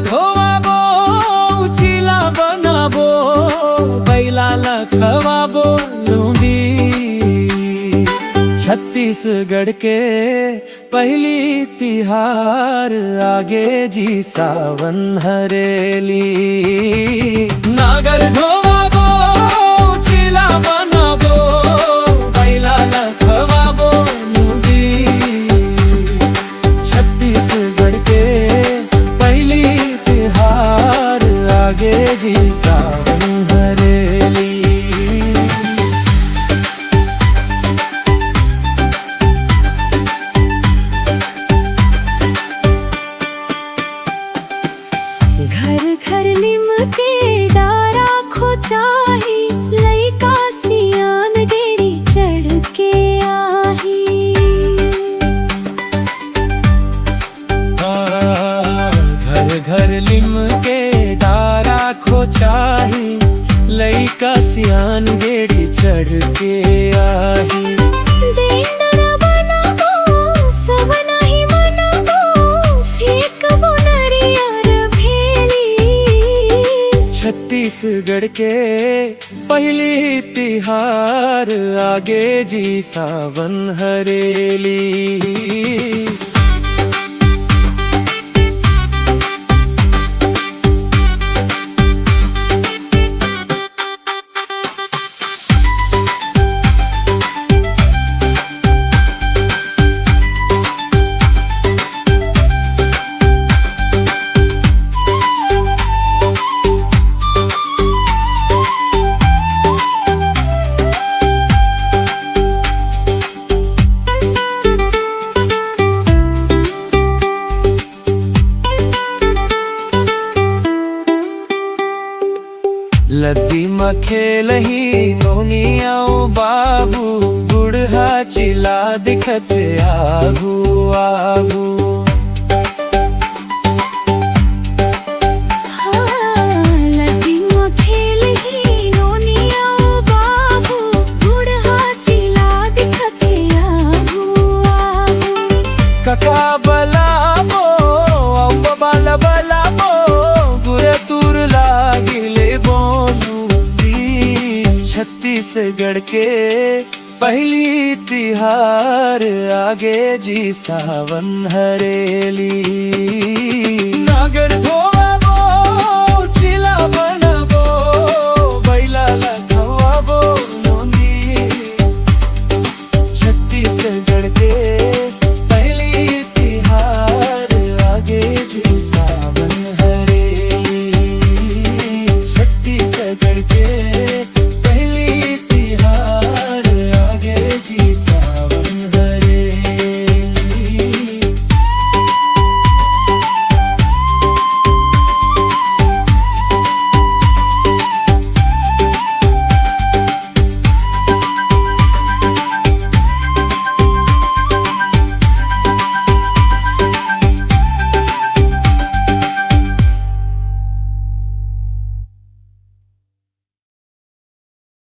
धोवाबो उचिला बनाबो बैलाला खवाबो लूंदी। छत्तीसगढ़ के पहली तिहार आगे जी सावन हरेली। नागर धोवाबो उचिला बनाबो बैलाला खवाबो लूंदी। छत्तीसगढ़ के पहली तिहार आगे जी सावन हरेली। घर घर निम के डारा खोचाही, लइका सियान गेड़ी चढ़ के आही। घर घर लिम के डारा खोचाही, लइका सियान गेड़ी चढ़ के आही। छत्तीसगढ़ के पहली तिहार आगे जी सावन हरेली। लद्दी में खेलही नोनियाओ बाबू, बुढ़ा चिला दिखत आगू आगू। लद्दी में खेलही नोनियाओ बाबू, बुढ़ा चिला दिखत आगू आगू। कका बलाबो औ बाला बलाबो, गुरे तुर लागिले छत्तीसगढ़ के पहली तिहार आगे जी सावन हरेली। नागर धो